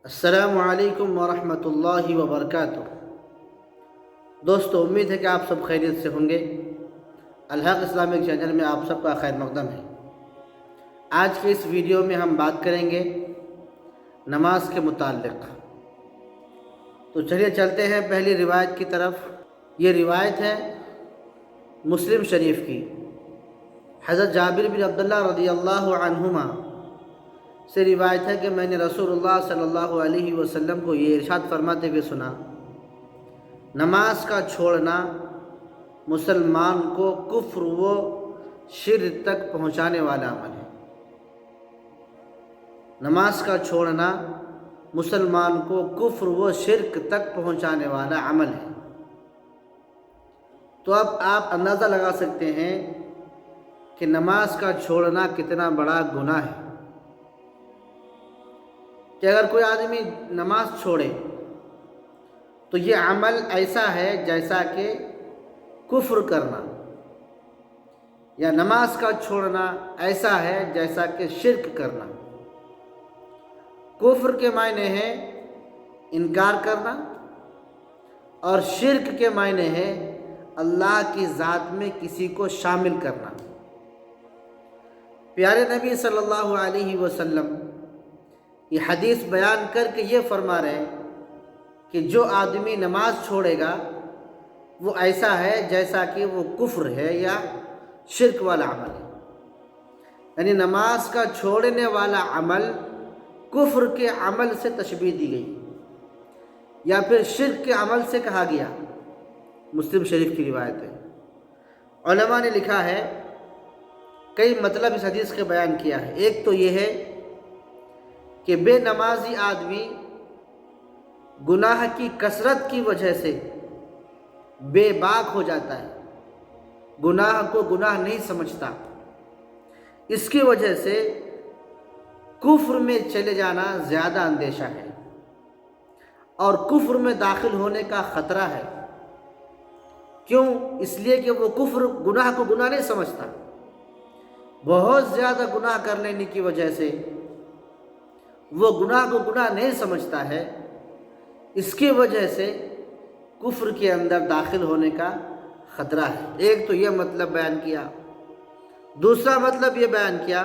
السلام علیکم ورحمۃ اللہ وبرکاتہ۔ دوستو، امید ہے کہ آپ سب خیریت سے ہوں گے۔ الحق اسلامک چینل میں آپ سب کا خیر مقدم ہے۔ آج کے اس ویڈیو میں ہم بات کریں گے نماز کے متعلق۔ تو چلیے چلتے ہیں پہلی روایت کی طرف۔ یہ روایت ہے مسلم شریف کی۔ حضرت جابر بن عبداللہ رضی اللہ عنہما سے روایت ہے کہ میں نے رسول اللہ صلی اللہ علیہ وسلم کو یہ ارشاد فرماتے ہوئے سنا، نماز کا چھوڑنا مسلمان کو کفر و شرک تک پہنچانے والا عمل ہے۔ نماز کا چھوڑنا مسلمان کو کفر و شرک تک پہنچانے والا عمل ہے۔ تو اب آپ اندازہ لگا سکتے ہیں کہ نماز کا چھوڑنا کتنا بڑا گناہ ہے، کہ اگر کوئی آدمی نماز چھوڑے تو یہ عمل ایسا ہے جیسا کہ کفر کرنا، یا نماز کا چھوڑنا ایسا ہے جیسا کہ شرک کرنا۔ کفر کے معنی ہے انکار کرنا، اور شرک کے معنی ہے اللہ کی ذات میں کسی کو شامل کرنا۔ پیارے نبی صلی اللہ علیہ وسلم یہ حدیث بیان کر کے یہ فرما رہے ہیں کہ جو آدمی نماز چھوڑے گا وہ ایسا ہے جیسا کہ وہ کفر ہے یا شرک والا عمل ہے۔ یعنی نماز کا چھوڑنے والا عمل کفر کے عمل سے تشبیہ دی گئی، یا پھر شرک کے عمل سے کہا گیا۔ مسلم شریف کی روایت ہے۔ علماء نے لکھا ہے، کئی مطلب اس حدیث کے بیان کیا ہے۔ ایک تو یہ ہے کہ بے نمازی آدمی گناہ کی کثرت کی وجہ سے بے باک ہو جاتا ہے، گناہ کو گناہ نہیں سمجھتا، اس کی وجہ سے کفر میں چلے جانا زیادہ اندیشہ ہے، اور کفر میں داخل ہونے کا خطرہ ہے۔ کیوں؟ اس لیے کہ وہ کفر گناہ کو گناہ نہیں سمجھتا، بہت زیادہ گناہ کر لینے کی وجہ سے وہ گناہ کو گناہ نہیں سمجھتا ہے، اس کی وجہ سے کفر کے اندر داخل ہونے کا خطرہ ہے۔ ایک تو یہ مطلب بیان کیا۔ دوسرا مطلب یہ بیان کیا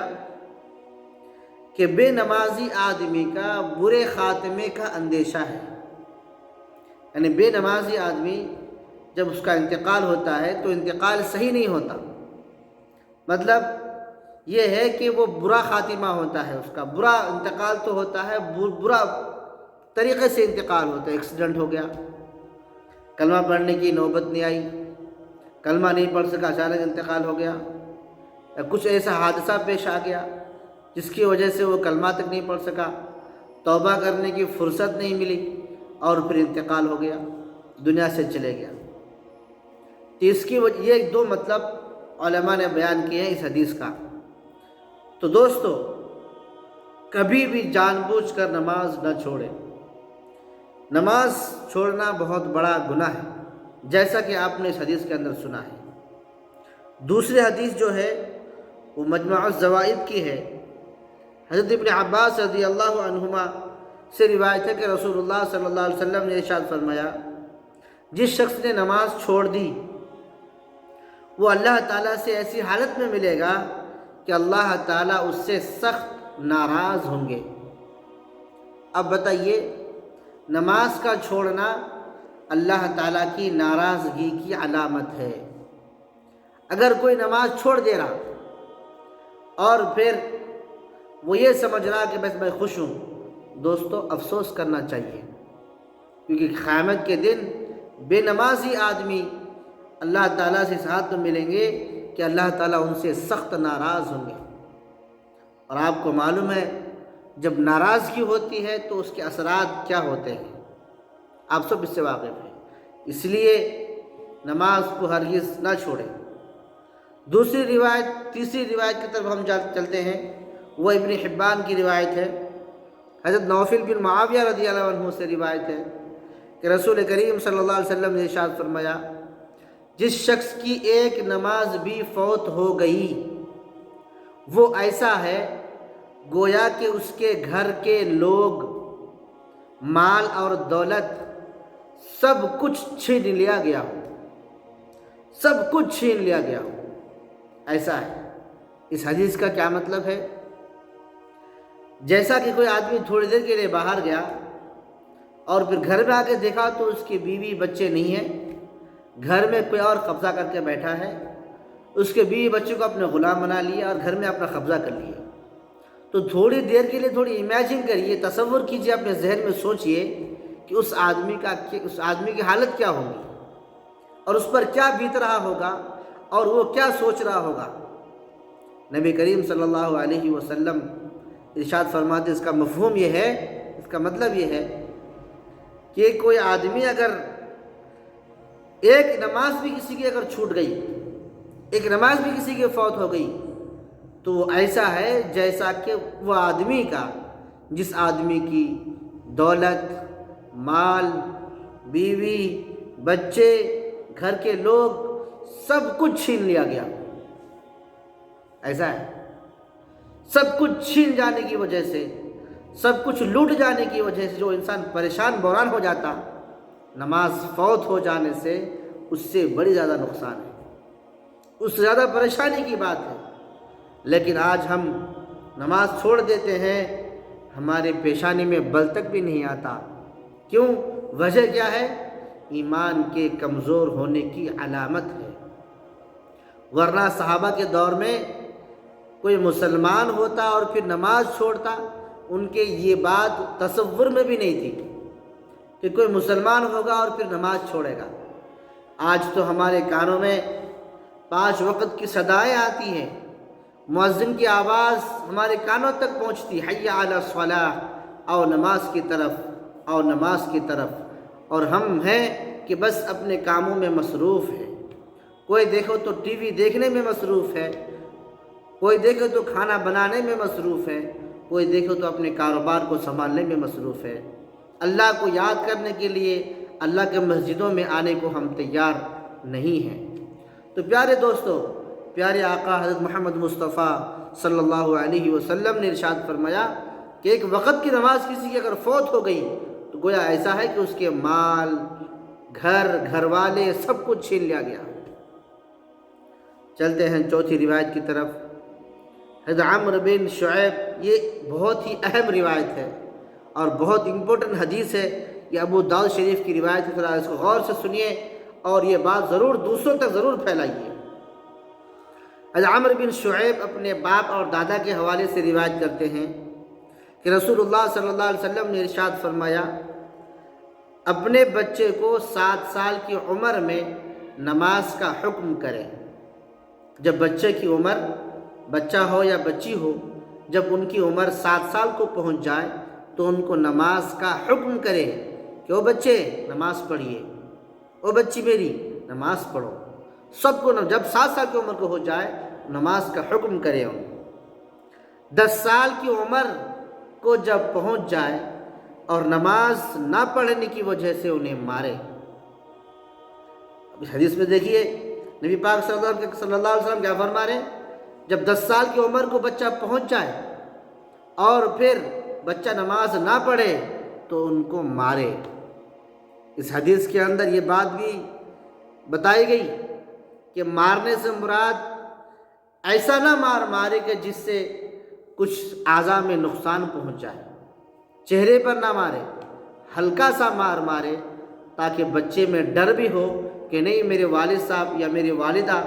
کہ بے نمازی آدمی کا برے خاتمے کا اندیشہ ہے۔ یعنی بے نمازی آدمی جب اس کا انتقال ہوتا ہے تو انتقال صحیح نہیں ہوتا، مطلب یہ ہے کہ وہ برا خاتمہ ہوتا ہے، اس کا برا انتقال تو ہوتا ہے، برا طریقے سے انتقال ہوتا ہے۔ ایکسیڈنٹ ہو گیا، کلمہ پڑھنے کی نوبت نہیں آئی، کلمہ نہیں پڑھ سکا، اچانک انتقال ہو گیا، یا کچھ ایسا حادثہ پیش آ گیا جس کی وجہ سے وہ کلمہ تک نہیں پڑھ سکا، توبہ کرنے کی فرصت نہیں ملی، اور پھر انتقال ہو گیا، دنیا سے چلے گیا۔ تو اس کی یہ دو مطلب علماء نے بیان کیے ہیں اس حدیث کا۔ تو دوستو، کبھی بھی جان بوجھ کر نماز نہ چھوڑیں۔ نماز چھوڑنا بہت بڑا گناہ ہے، جیسا کہ آپ نے اس حدیث کے اندر سنا ہے۔ دوسری حدیث جو ہے وہ مجمع الزوائد کی ہے۔ حضرت ابن عباس رضی اللہ عنہما سے روایت ہے کہ رسول اللہ صلی اللہ علیہ وسلم نے ارشاد فرمایا، جس شخص نے نماز چھوڑ دی وہ اللہ تعالیٰ سے ایسی حالت میں ملے گا کہ اللہ تعالیٰ اس سے سخت ناراض ہوں گے۔ اب بتائیے، نماز کا چھوڑنا اللہ تعالیٰ کی ناراضگی کی علامت ہے۔ اگر کوئی نماز چھوڑ دے رہا اور پھر وہ یہ سمجھ رہا کہ بس میں خوش ہوں، دوستو افسوس کرنا چاہیے، کیونکہ قیامت کے دن بے نمازی آدمی اللہ تعالیٰ سے اس حالت میں ملیں گے کہ اللہ تعالیٰ ان سے سخت ناراض ہوں گے۔ اور آپ کو معلوم ہے جب ناراضگی ہوتی ہے تو اس کے اثرات کیا ہوتے ہیں، آپ سب اس سے واقف ہیں۔ اس لیے نماز کو ہرگز نہ چھوڑیں۔ تیسری روایت کی طرف ہم چلتے ہیں، وہ ابن حبان کی روایت ہے۔ حضرت نوفل بن معاویہ رضی اللہ عنہ سے روایت ہے کہ رسول کریم صلی اللہ علیہ وسلم نے ارشاد فرمایا، جس شخص کی ایک نماز بھی فوت ہو گئی وہ ایسا ہے گویا کہ اس کے گھر کے لوگ مال اور دولت سب کچھ چھین لیا گیا ہو، سب کچھ چھین لیا گیا ہو، ایسا ہے۔ اس حدیث کا کیا مطلب ہے؟ جیسا کہ کوئی آدمی تھوڑی دیر کے لیے باہر گیا اور پھر گھر میں آ کے دیکھا تو اس کی بیوی بچے نہیں ہیں، گھر میں کوئی اور قبضہ کر کے بیٹھا ہے، اس کے بیوی بچے کو اپنے غلام بنا لیا اور گھر میں اپنا قبضہ کر لیا، تو تھوڑی دیر کے لیے تھوڑی امیجن کریے، تصور کیجئے، اپنے ذہن میں سوچئے کہ اس آدمی کی حالت کیا ہوگی اور اس پر کیا بیت رہا ہوگا اور وہ کیا سوچ رہا ہوگا۔ نبی کریم صلی اللہ علیہ وسلم ارشاد فرماتے اس کا مفہوم یہ ہے، اس کا مطلب یہ ہے کہ کوئی آدمی اگر ایک نماز بھی کسی کی اگر چھوٹ گئی، ایک نماز بھی کسی کی فوت ہو گئی، تو وہ ایسا ہے جیسا کہ وہ آدمی کا، جس آدمی کی دولت، مال، بیوی، بچے، گھر کے لوگ سب کچھ چھین لیا گیا، ایسا ہے۔ سب کچھ چھین جانے کی وجہ سے، سب کچھ لوٹ جانے کی وجہ سے جو انسان پریشان بحران ہو جاتا، نماز فوت ہو جانے سے اس سے بڑی زیادہ نقصان ہے، اس سے زیادہ پریشانی کی بات ہے۔ لیکن آج ہم نماز چھوڑ دیتے ہیں، ہمارے پیشانی میں بل تک بھی نہیں آتا۔ کیوں؟ وجہ کیا ہے؟ ایمان کے کمزور ہونے کی علامت ہے۔ ورنہ صحابہ کے دور میں کوئی مسلمان ہوتا اور پھر نماز چھوڑتا، ان کے یہ بات تصور میں بھی نہیں تھی کہ کوئی مسلمان ہوگا اور پھر نماز چھوڑے گا۔ آج تو ہمارے کانوں میں 5 وقت کی صدائیں آتی ہیں، مؤذن کی آواز ہمارے کانوں تک پہنچتی، حی علی الصلاۃ، آؤ نماز کی طرف، آؤ نماز کی طرف، اور ہم ہیں کہ بس اپنے کاموں میں مصروف ہے۔ کوئی دیکھو تو ٹی وی دیکھنے میں مصروف ہے، کوئی دیکھو تو کھانا بنانے میں مصروف ہے، کوئی دیکھو تو اپنے کاروبار کو سنبھالنے میں مصروف ہے۔ اللہ کو یاد کرنے کے لیے اللہ کے مسجدوں میں آنے کو ہم تیار نہیں ہیں۔ تو پیارے دوستو، پیارے آقا حضرت محمد مصطفیٰ صلی اللہ علیہ وسلم نے ارشاد فرمایا کہ ایک وقت کی نماز کسی کی اگر فوت ہو گئی تو گویا ایسا ہے کہ اس کے مال، گھر والے سب کچھ چھین لیا گیا۔ چلتے ہیں چوتھی روایت کی طرف۔ حضرت عمرو بن شعیب، یہ بہت ہی اہم روایت ہے اور بہت امپورٹنٹ حدیث ہے، یہ ابو داؤد شریف کی روایت ہے، ذرا اس کو غور سے سنیے اور یہ بات ضرور دوسروں تک ضرور پھیلائیے۔ حضرت عمرو بن شعیب اپنے باپ اور دادا کے حوالے سے روایت کرتے ہیں کہ رسول اللہ صلی اللہ علیہ وسلم نے ارشاد فرمایا، اپنے بچے کو 7 سال کی عمر میں نماز کا حکم کرے۔ جب بچے کی عمر، بچہ ہو یا بچی ہو، جب ان کی عمر 7 سال کو پہنچ جائے تو ان کو نماز کا حکم کرے کہ او بچے نماز پڑھیے، او بچی میری نماز پڑھو۔ سب کو جب 7 سال کی عمر کو ہو جائے نماز کا حکم کرے۔ 10 سال کی عمر کو جب پہنچ جائے اور نماز نہ پڑھنے کی وجہ سے انہیں مارے۔ اس حدیث میں دیکھیے نبی پاک صلی اللہ علیہ وسلم کیا فرما رہے ہیں، جب 10 سال کی عمر کو بچہ پہنچ جائے اور پھر بچہ نماز نہ پڑھے تو ان کو مارے۔ اس حدیث کے اندر یہ بات بھی بتائی گئی کہ مارنے سے مراد ایسا نہ مارے کہ جس سے کچھ اعضاء میں نقصان پہنچ جائے، چہرے پر نہ مارے، ہلکا سا مارے تاکہ بچے میں ڈر بھی ہو کہ نہیں میرے والد صاحب یا میری والدہ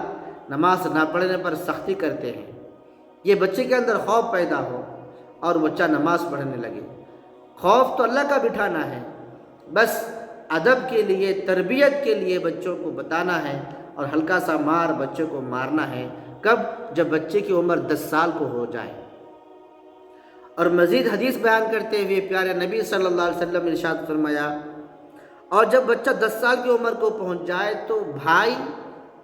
نماز نہ پڑھنے پر سختی کرتے ہیں، یہ بچے کے اندر خوف پیدا ہو اور بچہ نماز پڑھنے لگے۔ خوف تو اللہ کا بٹھانا ہے، بس ادب کے لیے، تربیت کے لیے بچوں کو بتانا ہے اور ہلکا سا بچے کو مارنا ہے۔ کب؟ جب بچے کی عمر 10 سال کو ہو جائے۔ اور مزید حدیث بیان کرتے ہوئے پیارے نبی صلی اللہ علیہ وسلم نے ارشاد فرمایا، اور جب بچہ 10 سال کی عمر کو پہنچ جائے تو بھائی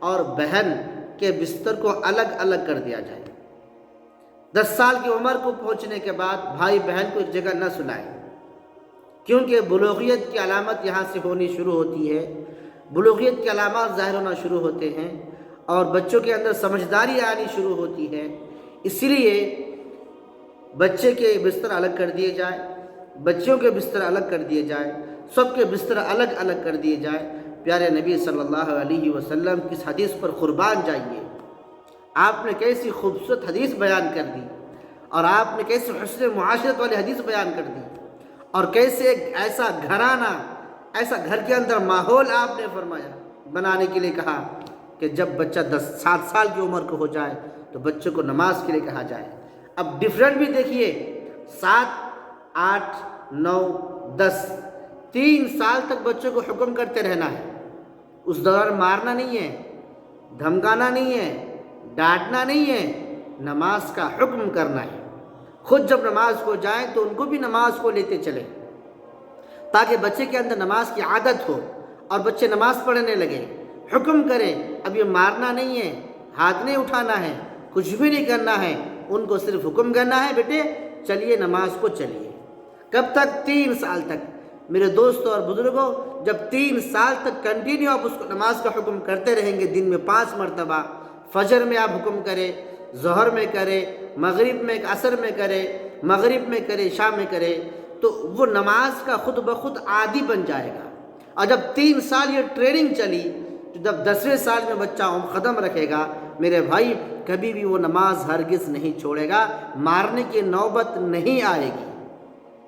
اور بہن کے بستر کو الگ الگ کر دیا جائے۔ 10 سال کی عمر کو پہنچنے کے بعد بھائی بہن کو ایک جگہ نہ سلائے، کیونکہ بلوغیت کی علامت یہاں سے ہونی شروع ہوتی ہے، بلوغیت کی علامات ظاہر ہونا شروع ہوتے ہیں اور بچوں کے اندر سمجھداری آنی شروع ہوتی ہے۔ اس لیے بچے کے بستر الگ کر دیے جائے، بچوں کے بستر الگ کر دیے جائے، سب کے بستر الگ الگ کر دیے جائے۔ پیارے نبی صلی اللہ علیہ وسلم کی اس حدیث پر قربان جائیے۔ آپ نے کیسی خوبصورت حدیث بیان کر دی، اور آپ نے کیسے حسن معاشرت والی حدیث بیان کر دی، اور کیسے ایک ایسا گھرانہ، ایسا گھر کے اندر ماحول آپ نے فرمایا، بنانے کے لیے کہا کہ جب بچہ 7 سال کی عمر کو ہو جائے تو بچوں کو نماز کے لیے کہا جائے۔ اب ڈیفرنٹ بھی دیکھیے، 7، 8، 9، 10، 3 سال تک بچوں کو حکم کرتے رہنا ہے۔ اس دوران مارنا نہیں ہے، دھمکانا نہیں ہے، ڈانٹنا نہیں ہے، نماز کا حکم کرنا ہے۔ خود جب نماز کو جائیں تو ان کو بھی نماز کو لیتے چلیں، تاکہ بچے کے اندر نماز کی عادت ہو اور بچے نماز پڑھنے لگے۔ حکم کریں، اب یہ مارنا نہیں ہے، ہاتھ نہیں اٹھانا ہے، کچھ بھی نہیں کرنا ہے، ان کو صرف حکم کرنا ہے، بیٹے چلیے نماز کو چلیے۔ کب تک؟ 3 سال تک۔ میرے دوستوں اور بزرگوں، جب 3 سال تک کنٹینیو آپ اس کو نماز کا حکم کرتے رہیں گے، دن میں 5 مرتبہ، فجر میں آپ حکم کریں، ظہر میں کرے، مغرب میں، عصر میں کرے، مغرب میں کرے، شام میں کرے، تو وہ نماز کا خود بخود عادی بن جائے گا۔ اور جب 3 سال یہ ٹریننگ چلی، تو جب 10ویں سال میں بچہ قدم رکھے گا، میرے بھائی کبھی بھی وہ نماز ہرگز نہیں چھوڑے گا، مارنے کی نوبت نہیں آئے گی،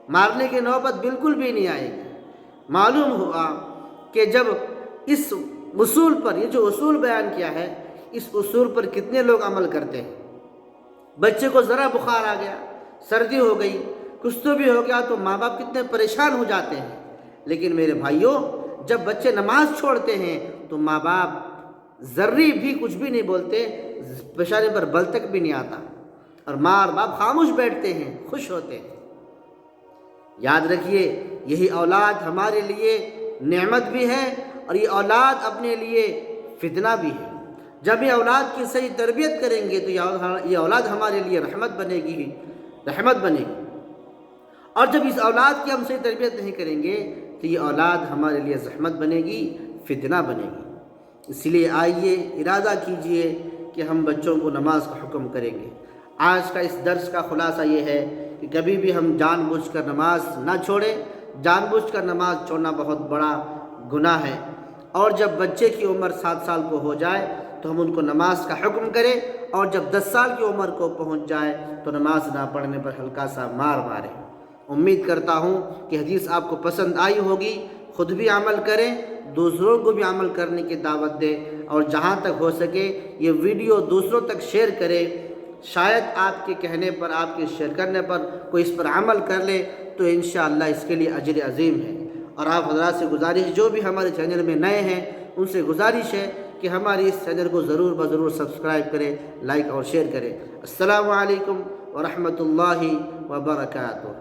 مارنے کی نوبت بالکل بھی نہیں آئے گی۔ معلوم ہوا کہ جب اس اصول پر، یہ جو اصول بیان کیا ہے، اس اصول پر کتنے لوگ عمل کرتے ہیں؟ بچے کو ذرا بخار آ گیا، سردی ہو گئی، کچھ تو بھی ہو گیا، تو ماں باپ کتنے پریشان ہو جاتے ہیں۔ لیکن میرے بھائیوں، جب بچے نماز چھوڑتے ہیں تو ماں باپ ذرے بھی کچھ بھی نہیں بولتے، پیشانی پر بل تک بھی نہیں آتا، اور ماں اور باپ خاموش بیٹھتے ہیں، خوش ہوتے ہیں۔ یاد رکھیے، یہی اولاد ہمارے لیے نعمت بھی ہے، اور یہ اولاد اپنے لیے فتنہ بھی ہے۔ جب یہ اولاد کی صحیح تربیت کریں گے تو یہ اولاد ہمارے لیے رحمت بنے گی، رحمت بنے گی، اور جب اس اولاد کی ہم صحیح تربیت نہیں کریں گے تو یہ اولاد ہمارے لیے زحمت بنے گی، فتنہ بنے گی۔ اس لیے آئیے ارادہ کیجئے کہ ہم بچوں کو نماز کا حکم کریں گے۔ آج کا اس درس کا خلاصہ یہ ہے کہ کبھی بھی ہم جان بوجھ کر نماز نہ چھوڑیں۔ جان بوجھ کر نماز چھوڑنا بہت بڑا گناہ ہے، اور جب بچے کی عمر 7 سال کو ہو جائے تو ہم ان کو نماز کا حکم کریں، اور جب 10 سال کی عمر کو پہنچ جائے تو نماز نہ پڑھنے پر ہلکا سا مار ماریں۔ امید کرتا ہوں کہ حدیث آپ کو پسند آئی ہوگی۔ خود بھی عمل کریں، دوسروں کو بھی عمل کرنے کی دعوت دیں، اور جہاں تک ہو سکے یہ ویڈیو دوسروں تک شیئر کریں۔ شاید آپ کے کہنے پر، آپ کے شیئر کرنے پر کوئی اس پر عمل کر لے تو انشاءاللہ اس کے لیے اجر عظیم ہے۔ اور آپ حضرات سے گزارش، جو بھی ہمارے چینل میں نئے ہیں ان سے گزارش ہے کہ ہماری اس چینل کو ضرور سبسکرائب کریں، لائک اور شیئر کریں۔ السلام علیکم ورحمۃ اللہ وبرکاتہ۔